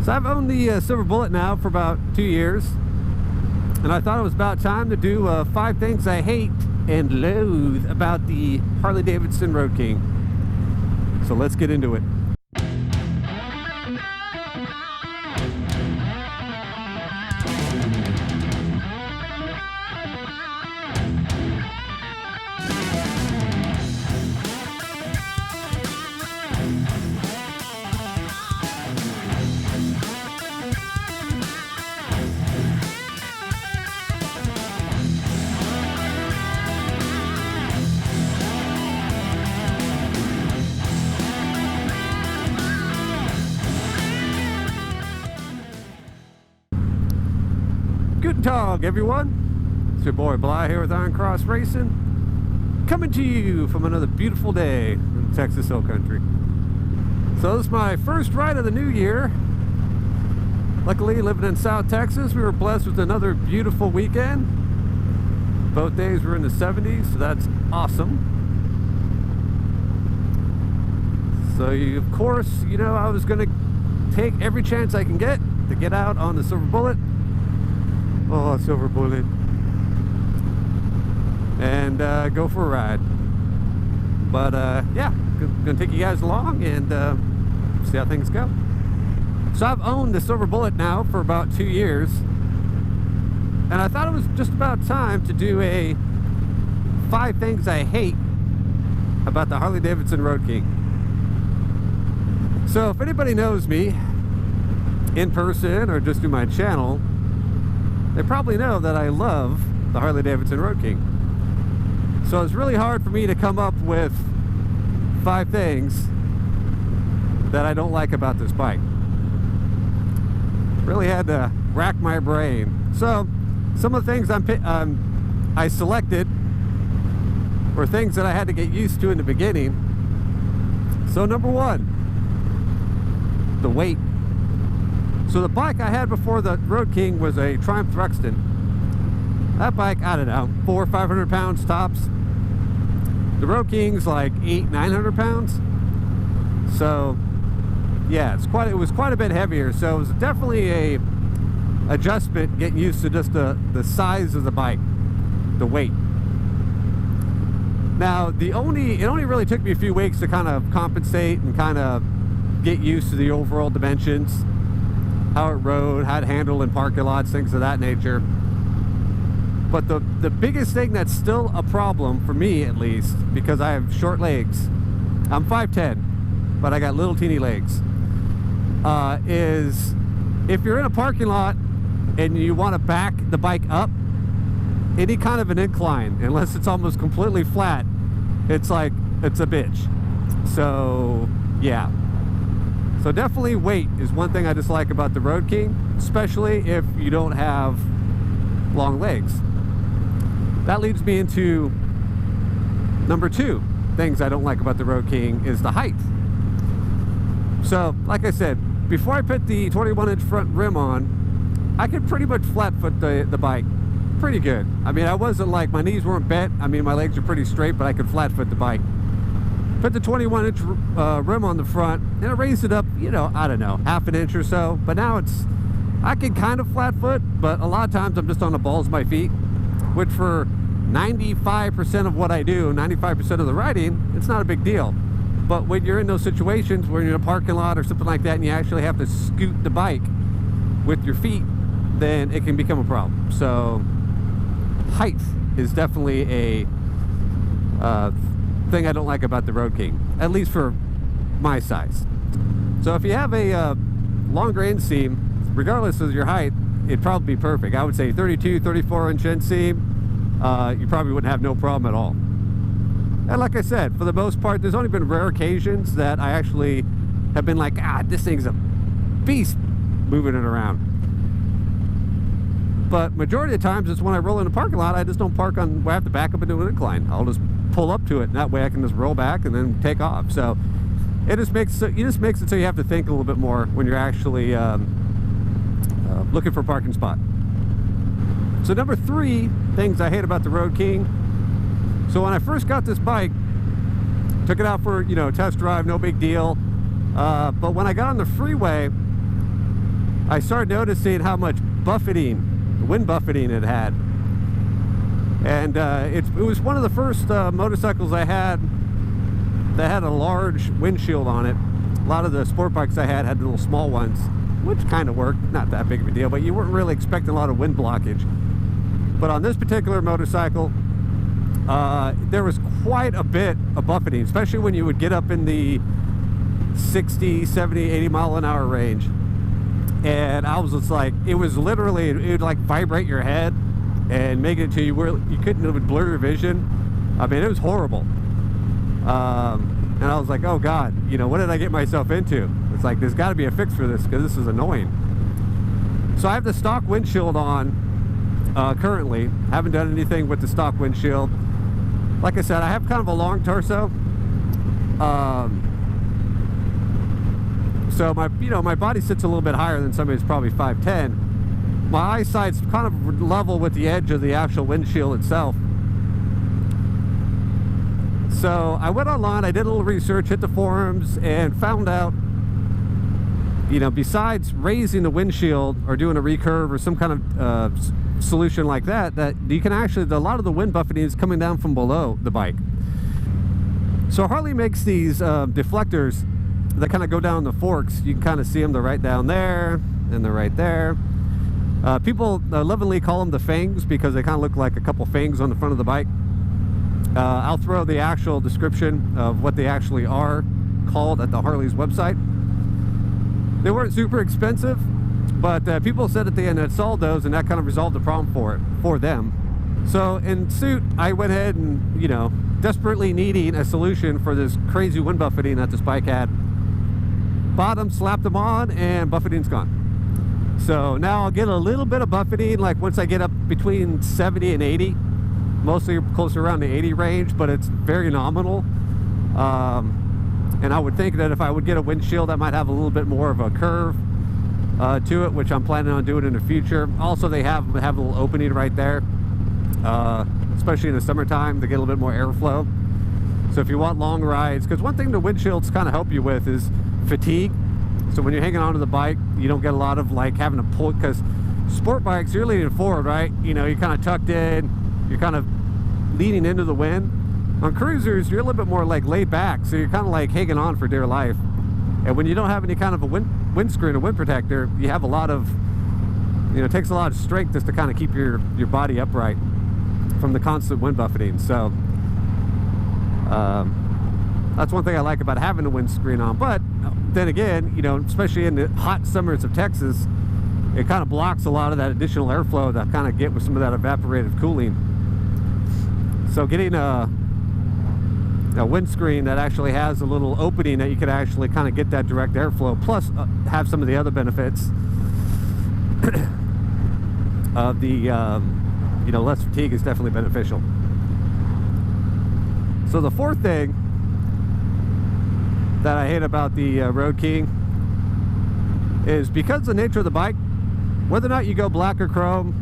So I've owned the Silver Bullet now for about 2 years, and I thought it was about time to do 5 things I hate and loathe about the Harley Davidson Road King. So let's get into it. Guten Tag, everyone. It's your boy Bly here with IronCross Racing, coming to you from another beautiful day in Texas Hill Country. So this is my first ride of the new year. Luckily, living in South Texas, we were blessed with another beautiful weekend. Both days were in the 70s, so that's awesome. So of course, you know, I was going to take every chance I can get to get out on the Silver Bullet. Oh, Silver Bullet. And go for a ride. But yeah, gonna take you guys along and see how things go. So I've owned the Silver Bullet now for about 2 years, and I thought it was just about time to do a 5 things I hate about the Harley Davidson Road King. So if anybody knows me in person or just through my channel, they probably know that I love the Harley Davidson Road King. So it's really hard for me to come up with 5 things that I don't like about this bike. Really had to rack my brain. So some of the things I selected were things that I had to get used to in the beginning. So number 1, the weight. So the bike I had before the Road King was a Triumph Thruxton. That bike, I don't know, 400 or 500 pounds tops. The Road King's like 800-900 pounds. So yeah, it was quite a bit heavier. So it was definitely a adjustment getting used to just the size of the bike, the weight. Now it only really took me a few weeks to kind of compensate and kind of get used to the overall dimensions, how it rode, how it handled in parking lots, things of that nature. But the biggest thing that's still a problem for me, at least, because I have short legs, I'm 5'10", but I got little teeny legs, is if you're in a parking lot and you want to back the bike up any kind of an incline, unless it's almost completely flat, it's like, it's a bitch. So yeah. So definitely weight is one thing I dislike about the Road King, especially if you don't have long legs. That leads me into number 2 things I don't like about the Road King is the height. So like I said, before I put the 21-inch front rim on, I could pretty much flat foot the bike pretty good. I mean, I wasn't like, my knees weren't bent. I mean, my legs are pretty straight, but I could flat foot the bike. Put the 21-inch rim on the front, and I raised it up, you know, I don't know, half an inch or so. But now I can kind of flat foot, but a lot of times I'm just on the balls of my feet, which for 95% of what I do, 95% of the riding, it's not a big deal. But when you're in those situations where you're in a parking lot or something like that, and you actually have to scoot the bike with your feet, then it can become a problem. So height is definitely a thing I don't like about the Road King, at least for my size. So if you have a longer inseam, regardless of your height, it'd probably be perfect. I would say 32, 34-inch inseam, you probably wouldn't have no problem at all. And like I said, for the most part, there's only been rare occasions that I actually have been like, this thing's a beast moving it around. But majority of the times, it's when I roll in a parking lot, I just don't park on where I have to back up into an incline. I'll just pull up to it, and that way I can just roll back and then take off. So it just makes it so you have to think a little bit more when you're actually looking for a parking spot. So number 3 things I hate about the Road King. So when I first got this bike, took it out for, you know, test drive, no big deal. But when I got on the freeway, I started noticing how much buffeting, wind buffeting it had. And it was one of the first motorcycles I had that had a large windshield on it. A lot of the sport bikes I had little small ones, which kind of worked, not that big of a deal, but you weren't really expecting a lot of wind blockage. But on this particular motorcycle, there was quite a bit of buffeting, especially when you would get up in the 60, 70, 80 mile an hour range. And I was just like, it was literally, it would like vibrate your head and make it to you where you couldn't even blur your vision. I mean, it was horrible. And I was like, oh God, you know, what did I get myself into? It's like, there's got to be a fix for this because this is annoying. So I have the stock windshield on currently. Haven't done anything with the stock windshield. Like I said, I have kind of a long torso. So my body sits a little bit higher than somebody who's probably 5'10". My eyesight's kind of level with the edge of the actual windshield itself. So I went online, I did a little research, hit the forums, and found out, you know, besides raising the windshield or doing a recurve or some kind of solution like that, that you can actually, a lot of the wind buffeting is coming down from below the bike. So Harley makes these deflectors that kind of go down the forks. You can kind of see them, they're right down there, and they're right there. People lovingly call them the fangs because they kind of look like a couple fangs on the front of the bike. I'll throw the actual description of what they actually are called at the Harley's website. They weren't super expensive, but people said that they had installed those and that kind of resolved the problem for them. So in suit, I went ahead and, you know, desperately needing a solution for this crazy wind buffeting that this bike had, bought them, slapped them on, and buffeting's gone. So now I'll get a little bit of buffeting, like once I get up between 70 and 80. Mostly closer around the 80 range, but it's very nominal. And I would think that if I would get a windshield, I might have a little bit more of a curve to it, which I'm planning on doing in the future. Also, they have a little opening right there, especially in the summertime, to get a little bit more airflow. So if you want long rides, because one thing the windshields kind of help you with is fatigue. So when you're hanging onto the bike, you don't get a lot of like having to pull, because sport bikes, you're leaning forward, right? You know, you're kind of tucked in. You're kind of leaning into the wind. On cruisers, you're a little bit more like laid back, so you're kind of like hanging on for dear life. And when you don't have any kind of a windscreen or wind protector, you have a lot of, you know, it takes a lot of strength just to kind of keep your body upright from the constant wind buffeting. So that's one thing I like about having the windscreen on. But then again, you know, especially in the hot summers of Texas, it kind of blocks a lot of that additional airflow that I kind of get with some of that evaporative cooling. So getting a windscreen that actually has a little opening that you could actually kind of get that direct airflow, plus have some of the other benefits of the, you know, less fatigue is definitely beneficial. So the fourth thing that I hate about the Road King is because of the nature of the bike, whether or not you go black or chrome.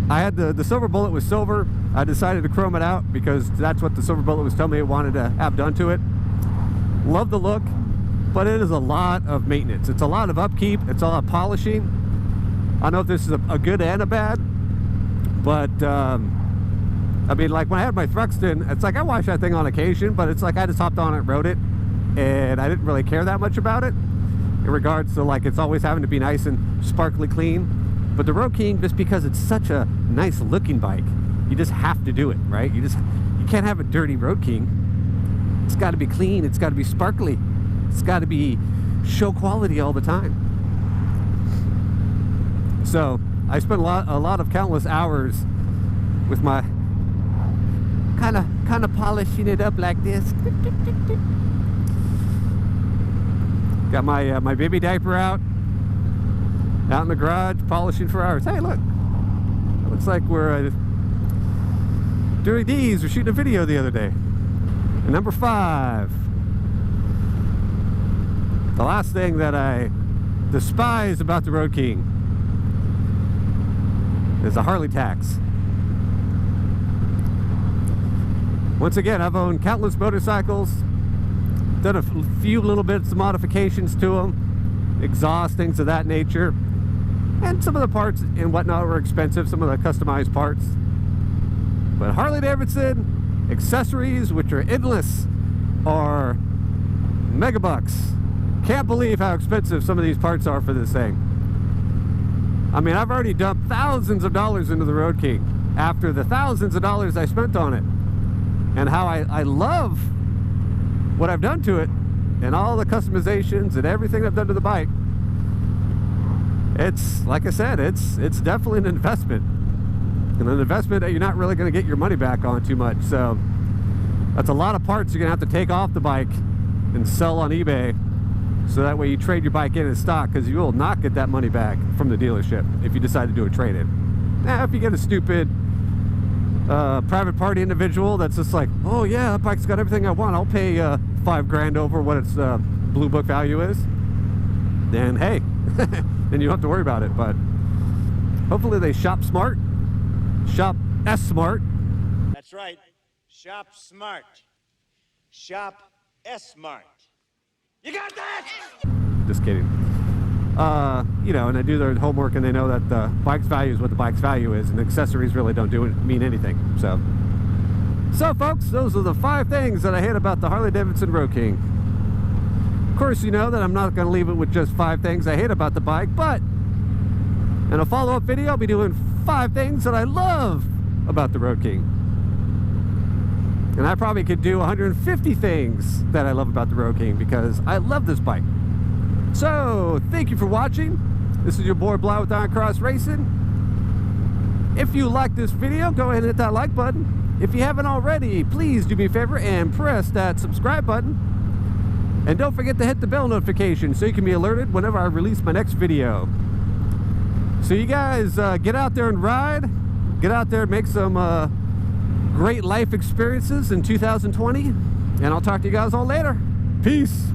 I had the silver bullet was silver. I decided to chrome it out because that's what the silver bullet was telling me it wanted to have done to it. Love the look, but it is a lot of maintenance. It's a lot of upkeep. It's a lot of polishing. I don't know if this is a good and a bad, but I mean, like when I had my Thruxton, it's like I wash that thing on occasion, but it's like I just hopped on it and rode it, and I didn't really care that much about it in regards to like it's always having to be nice and sparkly clean. But the Road King, just because it's such a nice looking bike, you just have to do it, right? You can't have a dirty Road King. It's got to be clean. It's got to be sparkly. It's got to be show quality all the time. So I spent a lot of countless hours with my kind of polishing it up like this. Got my baby diaper out in the garage, polishing for hours. Hey, look, it looks like we're doing these. We're shooting a video the other day. And number 5, the last thing that I despise about the Road King is the Harley tax. Once again, I've owned countless motorcycles, done a few little bits of modifications to them. exhaust, things of that nature. And some of the parts and whatnot were expensive, some of the customized parts. But Harley Davidson accessories, which are endless, are mega bucks. Can't believe how expensive some of these parts are for this thing. I mean, I've already dumped thousands of dollars into the Road King after the thousands of dollars I spent on it. And how I love what I've done to it and all the customizations and everything I've done to the bike. It's, like I said, it's definitely an investment. And an investment that you're not really going to get your money back on too much. So that's a lot of parts you're going to have to take off the bike and sell on eBay. So that way you trade your bike in stock, because you will not get that money back from the dealership if you decide to do a trade-in. Now, if you get a stupid private party individual that's just like, oh yeah, that bike's got everything I want, I'll pay $5 grand over what its blue book value is, then hey, then you don't have to worry about it. But hopefully they shop smart, shop S-smart. That's right, shop smart, shop S-smart. You got that? Just kidding. You know, and they do their homework and they know that the bike's value is what the bike's value is, and accessories really don't mean anything. So folks, those are the 5 things that I hate about the Harley Davidson Road King. Of course, you know that I'm not going to leave it with just 5 things I hate about the bike, but in a follow-up video, I'll be doing 5 things that I love about the Road King. And I probably could do 150 things that I love about the Road King, because I love this bike. So, thank you for watching. This is your boy Bly with IronCross Racing. If you like this video, go ahead and hit that like button. If you haven't already, please do me a favor and press that subscribe button. And don't forget to hit the bell notification so you can be alerted whenever I release my next video. So you guys get out there and ride. Get out there and make some great life experiences in 2020. And I'll talk to you guys all later. Peace.